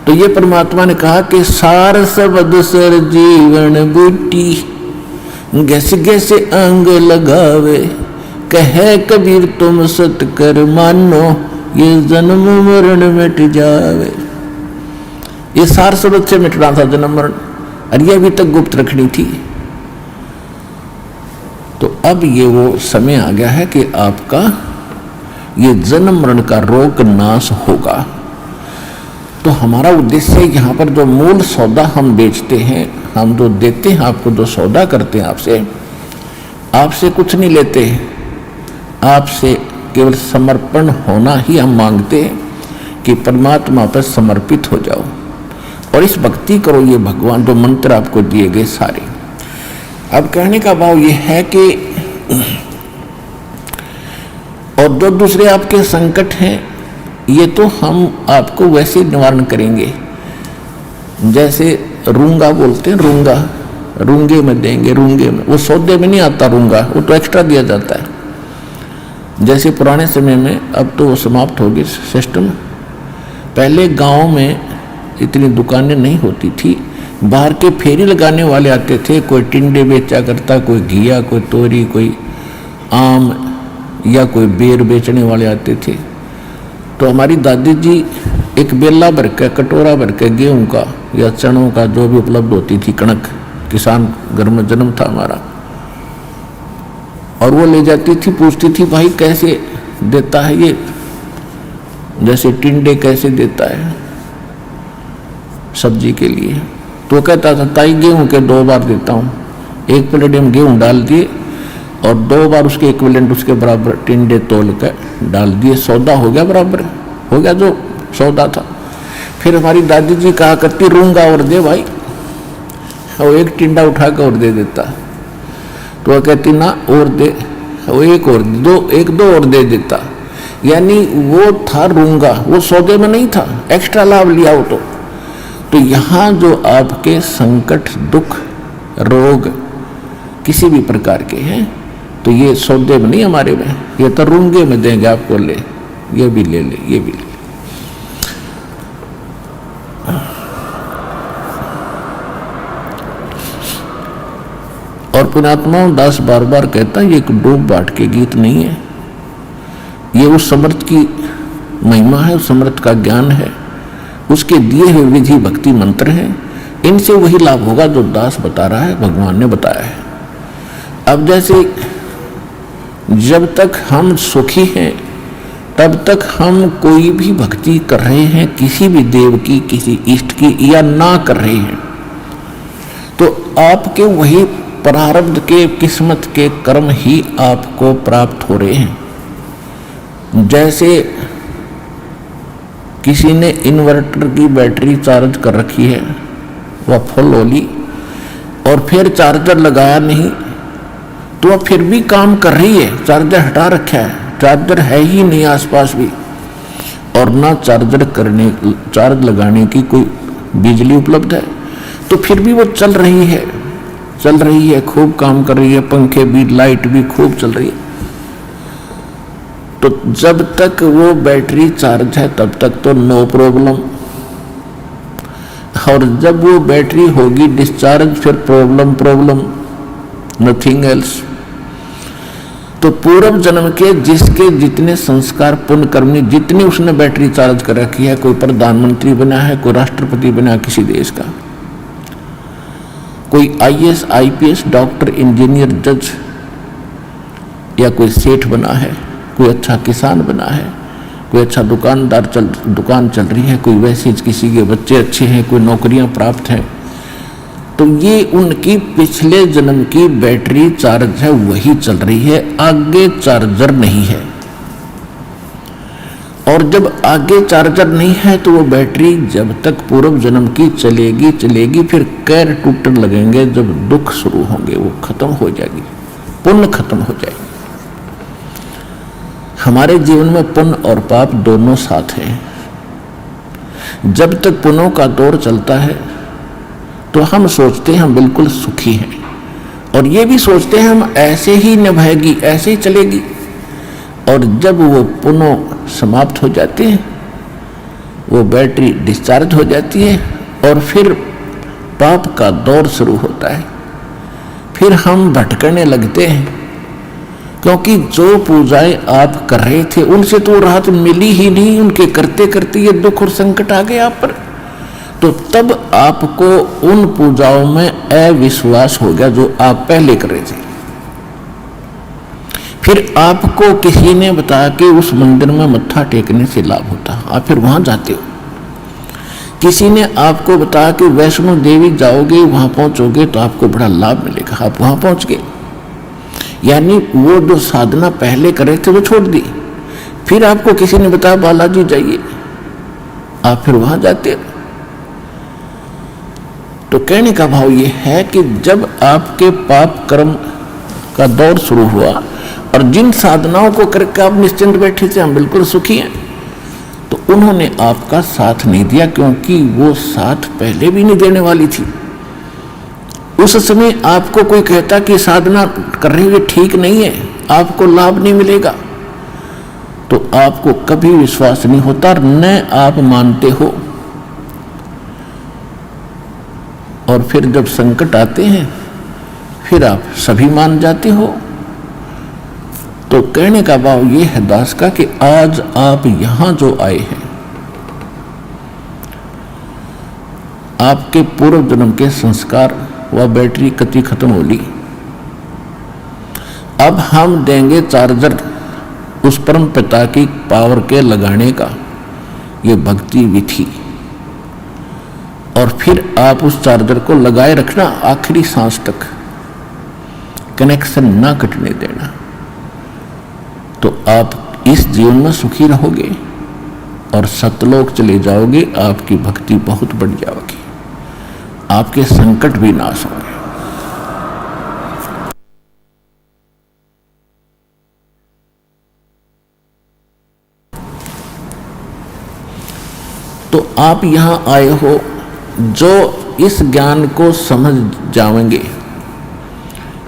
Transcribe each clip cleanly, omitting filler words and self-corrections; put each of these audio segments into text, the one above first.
तो ये परमात्मा ने कहा कि सार सबद सर जीवन बूटी, गैस गैस अंग लगावे, कहे कबीर तुम सत कर मानो, ये जन्म मरण मिट जावे। ये सार सबद से मिटना था जन्म मरण, और ये अभी तक गुप्त रखनी थी। तो अब ये वो समय आ गया है कि आपका ये जन्म मरण का रोग नाश होगा। तो हमारा उद्देश्य यहाँ पर जो मूल सौदा हम बेचते हैं, हम जो देते हैं आपको, जो सौदा करते हैं आपसे कुछ नहीं लेते, आपसे केवल समर्पण होना ही हम मांगते हैं कि परमात्मा पर समर्पित हो जाओ और इस भक्ति करो। ये भगवान जो मंत्र आपको दिए गए सारे। अब कहने का भाव ये है कि और जो दूसरे आपके संकट हैं, ये तो हम आपको वैसे निवारण करेंगे। जैसे रूंगा बोलते हैं, रूंगे में देंगे, रूंगे में, वो सौदे में नहीं आता रूंगा, वो तो एक्स्ट्रा दिया जाता है। जैसे पुराने समय में, अब तो वो समाप्त हो गई सिस्टम। पहले गांव में इतनी दुकानें नहीं होती थी, बाहर के फेरी लगाने वाले आते थे, कोई टिंडे बेचा करता, कोई घिया, कोई तोरी, कोई आम या कोई बेर बेचने वाले आते थे। तो हमारी दादी जी एक बेला भर के, कटोरा भर के गेहूं का या चनों का जो भी उपलब्ध होती थी, कणक, किसान घर में जन्म था हमारा, और वो ले जाती थी, पूछती थी भाई कैसे देता है ये, जैसे टिंडे कैसे देता है सब्जी के लिए। तो कहता था ताई गेहूं के 2 बार देता हूँ, एक प्लेट में गेहूं डाल दिए और 2 बार उसके इक्विवेलेंट उसके बराबर टिंडे तोल कर डाल दिए, सौदा हो गया, बराबर हो गया जो सौदा था। फिर हमारी दादी जी कहा करती रूंगा और दे भाई, वो एक टिंडा उठा कर और दे देता। तो वह कहती ना और दे, वो एक और दो और दे देता। यानी वो था रूंगा, वो सौदे में नहीं था, एक्स्ट्रा लाभ लिया वो तो यहाँ जो आपके संकट, दुख, रोग किसी भी प्रकार के हैं, तो ये सौदे में नहीं हमारे में, ये तो रूंगे में देंगे आपको, ले ये भी ले ले, ये भी ले। और पुण्यात्मा दास बार बार कहता है ये एक डूब बाट के गीत नहीं है, ये उस समर्थ की महिमा है, उस समर्थ का ज्ञान है, उसके दिए हुए विधि भक्ति मंत्र हैं। इनसे वही लाभ होगा जो दास बता रहा है, भगवान ने बताया है। अब जैसे जब तक हम सुखी हैं तब तक हम कोई भी भक्ति कर रहे हैं, किसी भी देव की, किसी इष्ट की, या ना कर रहे हैं, तो आपके वही प्रारब्ध के, किस्मत के कर्म ही आपको प्राप्त हो रहे हैं। जैसे किसी ने इन्वर्टर की बैटरी चार्ज कर रखी है, वह फुल हो ली और फिर चार्जर लगाया नहीं, तो वह फिर भी काम कर रही है, चार्जर हटा रखा है, चार्जर है ही नहीं आसपास भी, और ना चार्ज लगाने की कोई बिजली उपलब्ध है, तो फिर भी वो चल रही है, खूब काम कर रही है, पंखे भी, लाइट भी खूब चल रही है। तो जब तक वो बैटरी चार्ज है तब तक तो नो प्रॉब्लम, और जब वो बैटरी होगी डिस्चार्ज, फिर प्रॉब्लम, नथिंग एल्स। तो पूर्व जन्म के जिसके जितने संस्कार, पुण्य कर्मनी, जितनी उसने बैटरी चार्ज कर रखी है, कोई प्रधानमंत्री बना है, कोई राष्ट्रपति बना है किसी देश का, कोई IAS, IPS, डॉक्टर, इंजीनियर, जज, या कोई सेठ बना है, कोई अच्छा किसान बना है, कोई अच्छा दुकान चल रही है, कोई वैसे किसी के बच्चे अच्छे हैं, कोई नौकरियां प्राप्त हैं, तो ये उनकी पिछले जन्म की बैटरी चार्ज है, वही चल रही है, आगे चार्जर नहीं है। और जब आगे चार्जर नहीं है तो वो बैटरी जब तक पूर्व जन्म की चलेगी, फिर कैर टूटने लगेंगे, जब दुख शुरू होंगे वो खत्म हो जाएगी, पुण्य खत्म हो जाएगी। हमारे जीवन में पुण्य और पाप दोनों साथ हैं। जब तक पुण्यों का दौर चलता है तो हम सोचते हैं हम बिल्कुल सुखी हैं, और ये भी सोचते हैं हम ऐसे ही निभाएगी, ऐसे ही चलेगी। और जब वो पुण्य समाप्त हो जाते हैं वो बैटरी डिस्चार्ज हो जाती है और फिर पाप का दौर शुरू होता है। फिर हम भटकने लगते हैं, क्योंकि जो पूजाएं आप कर रहे थे उनसे तो राहत मिली ही नहीं, उनके करते करते ये दुख और संकट आ गए आप पर। तो तब आपको उन पूजाओं में अविश्वास हो गया जो आप पहले कर रहे थे। फिर आपको किसी ने बताया कि उस मंदिर में मत्था टेकने से लाभ होता, आप फिर वहां जाते हो। किसी ने आपको बताया कि वैष्णो देवी जाओगे, वहां पहुंचोगे तो आपको बड़ा लाभ मिलेगा, आप वहां पहुंच गए। यानी वो जो साधना पहले कर रहे थे वो छोड़ दी। फिर आपको किसी ने बताया बालाजी जाइए, आप फिर वहां जाते हो। तो कहने का भाव ये है कि जब आपके पाप कर्म का दौर शुरू हुआ और जिन साधनाओं को करके आप निश्चिंत बैठे थे हम बिल्कुल सुखी हैं, तो उन्होंने आपका साथ नहीं दिया, क्योंकि वो साथ पहले भी नहीं देने वाली थी। उस समय आपको कोई कहता कि साधना कर रही है ठीक नहीं है, आपको लाभ नहीं मिलेगा, तो आपको कभी विश्वास नहीं होता, न आप मानते हो। और फिर जब संकट आते हैं फिर आप सभी मान जाते हो। तो कहने का भाव ये है दास का कि आज आप यहां जो आए हैं, आपके पूर्व जन्म के संस्कार व बैटरी कति खत्म हो ली। अब हम देंगे चार्जर उस परम पिता की पावर के लगाने का, ये भक्ति विधि। और फिर आप उस चार्जर को लगाए रखना आखिरी सांस तक, कनेक्शन ना कटने देना। तो आप इस जीवन में सुखी रहोगे और सतलोक चले जाओगे, आपकी भक्ति बहुत बढ़ जाएगी, आपके संकट भी नाश होंगे। तो आप यहां आए हो जो इस ज्ञान को समझ जाएंगे।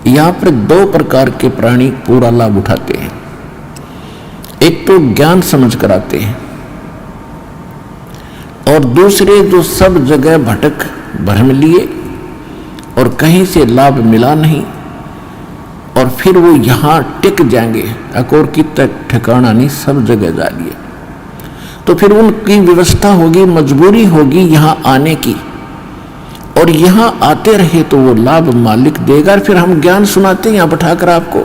यहां पर दो प्रकार के प्राणी पूरा लाभ उठाते हैं। एक तो ज्ञान समझ कर आते हैं और दूसरे जो सब जगह भटक भ्रम लिए और कहीं से लाभ मिला नहीं और फिर वो यहां टिक जाएंगे, अकोर की तक ठिकाना नहीं, सब जगह जा लिए। तो फिर उनकी व्यवस्था होगी, मजबूरी होगी यहां आने की, और यहां आते रहे तो वो लाभ मालिक देगा। फिर हम ज्ञान सुनाते हैं यहां बैठाकर आपको।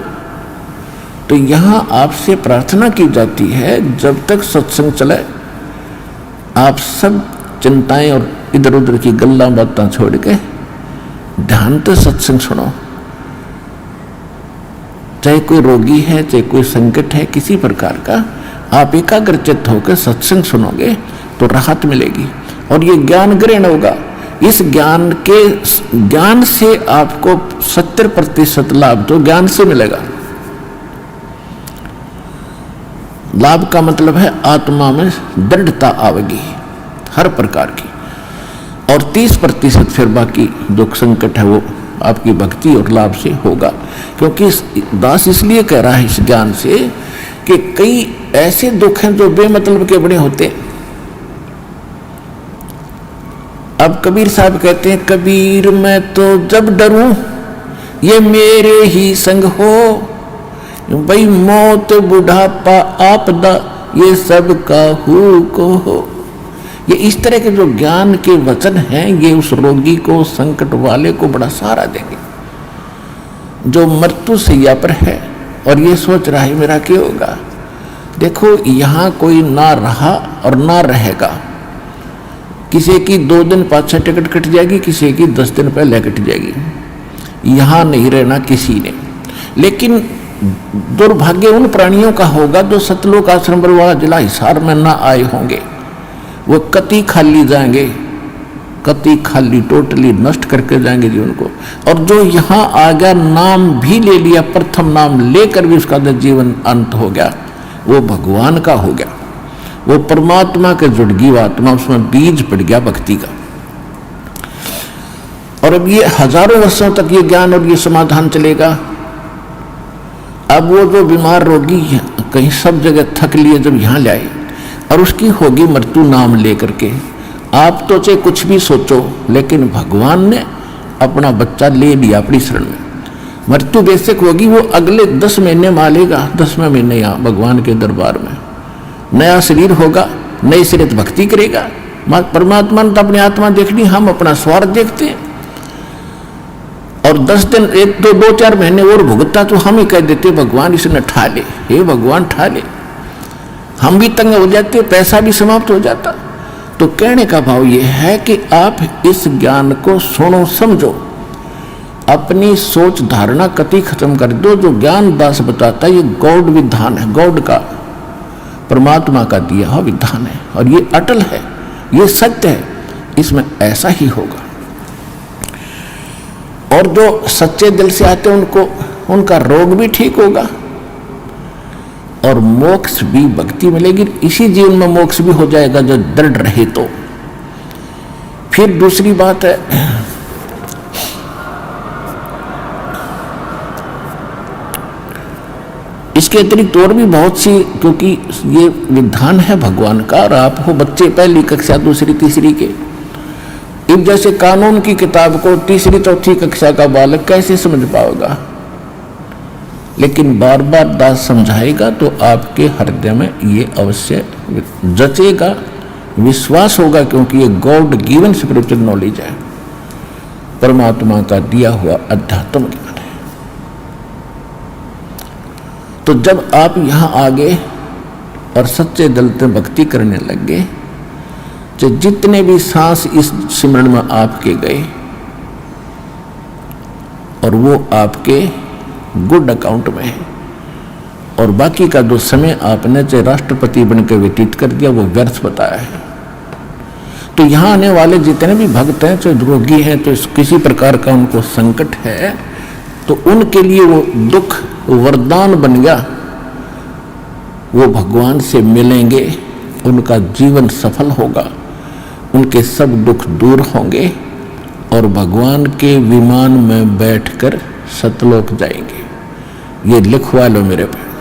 तो यहां आपसे प्रार्थना की जाती है जब तक सत्संग चले आप सब चिंताएं और इधर उधर की गल्ला बातें छोड़ के ध्यान से सत्संग सुनो। चाहे कोई रोगी है, चाहे कोई संकट है किसी प्रकार का, आप एकाग्रचित्त होकर सत्संग सुनोगे तो राहत मिलेगी और ये ज्ञान ग्रहण होगा। इस ज्ञान से आपको 70% लाभ तो ज्ञान से मिलेगा। लाभ का मतलब है आत्मा में दृढ़ता आवेगी हर प्रकार की, और 30% फिर बाकी जो संकट है वो आपकी भक्ति और लाभ से होगा। क्योंकि दास इसलिए कह रहा है इस ज्ञान से कि कई ऐसे दुख हैं जो बेमतलब के बड़े होते हैं। अब कबीर साहब कहते हैं, कबीर मैं तो जब डरूं ये मेरे ही संग हो, भाई मौत बुढ़ापा आपदा ये सब काहू को हो। ये इस तरह के जो ज्ञान के वचन हैं ये उस रोगी को, संकट वाले को बड़ा सहारा देंगे जो मृत्यु सैया पर है और ये सोच रहा है मेरा क्या होगा। देखो यहाँ कोई ना रहा और ना रहेगा। किसी की 2 दिन पाछे टिकट कट जाएगी, किसी की 10 दिन पहले कट जाएगी। यहाँ नहीं रहना किसी ने। लेकिन दुर्भाग्य उन प्राणियों का होगा जो सतलोक आश्रम बरवाड़ा जिला हिसार में ना आए होंगे। वो कति खाली जाएंगे, कति खाली टोटली नष्ट करके जाएंगे जीवन को। और जो यहाँ आ गया, नाम भी ले लिया, प्रथम नाम लेकर भी उसका जीवन अंत हो गया, वो भगवान का हो गया, वो परमात्मा के जुड़ गई आत्मा, उसमें बीज पड़ गया भक्ति का। और अब ये हजारों वर्षों तक ये ज्ञान और ये समाधान चलेगा। अब वो जो बीमार रोगी कहीं सब जगह थक लिए जब यहाँ ले आए, और उसकी होगी मृत्यु नाम लेकर के। आप तो चाहे कुछ भी सोचो, लेकिन भगवान ने अपना बच्चा ले लिया अपनी शरण में। मृत्यु बेशक होगी, वो अगले 10 महीने मालेगा, 10वें महीने यहाँ भगवान के दरबार में नया शरीर होगा, नई शरीर भक्ति करेगा। परमात्मा ने तो अपनी आत्मा देखनी, हम अपना स्वार्थ देखते हैं। और 10 दिन, 2-4 महीने और भुगतता तो हम ही कह देते भगवान इसने ठा ले, हे भगवान ठा ले। हम भी तंग हो जाते, पैसा भी समाप्त हो जाता। तो कहने का भाव ये है कि आप इस ज्ञान को सुनो, समझो, अपनी सोच धारणा कति खत्म कर दो। जो ज्ञान दास बताता है ये गॉड विधान है, गॉड का, परमात्मा का दिया हुआ विधान है, और ये अटल है, ये सत्य है, इसमें ऐसा ही होगा। और जो सच्चे दिल से आते हैं उनको, उनका रोग भी ठीक होगा और मोक्ष भी, भक्ति मिलेगी। इसी जीवन में मोक्ष भी हो जाएगा जो दृढ़ रहे तो। फिर दूसरी बात है, इसके अतिरिक्त और भी बहुत सी, क्योंकि ये विधान है भगवान का, और आप हो बच्चे पहली कक्षा, दूसरी, तीसरी के। अब जैसे कानून की किताब को तीसरी, चौथी कक्षा का बालक कैसे समझ पाएगा? लेकिन बार बार दास समझाएगा तो आपके हृदय में ये अवश्य जचेगा, विश्वास होगा, क्योंकि ये गॉड गिवन स्पिरिचुअल नॉलेज है, परमात्मा का दिया हुआ अध्यात्म ज्ञान है। तो जब आप यहाँ आ गए और सच्चे दिल से भक्ति करने लग गए, तो जितने भी सांस इस सिमरन में आपके गए और वो आपके गुड अकाउंट में है, और बाकी का जो समय आपने चाहे राष्ट्रपति बनकर व्यतीत कर दिया वो व्यर्थ बताया है। तो यहाँ आने वाले जितने भी भक्त हैं, चाहे रोगी हैं, तो किसी प्रकार का उनको संकट है, तो उनके लिए वो दुख वरदान बन गया। वो भगवान से मिलेंगे, उनका जीवन सफल होगा, उनके सब दुख दूर होंगे और भगवान के विमान में बैठकर सतलोक जाएंगे। ये लिखवा लो मेरे पे।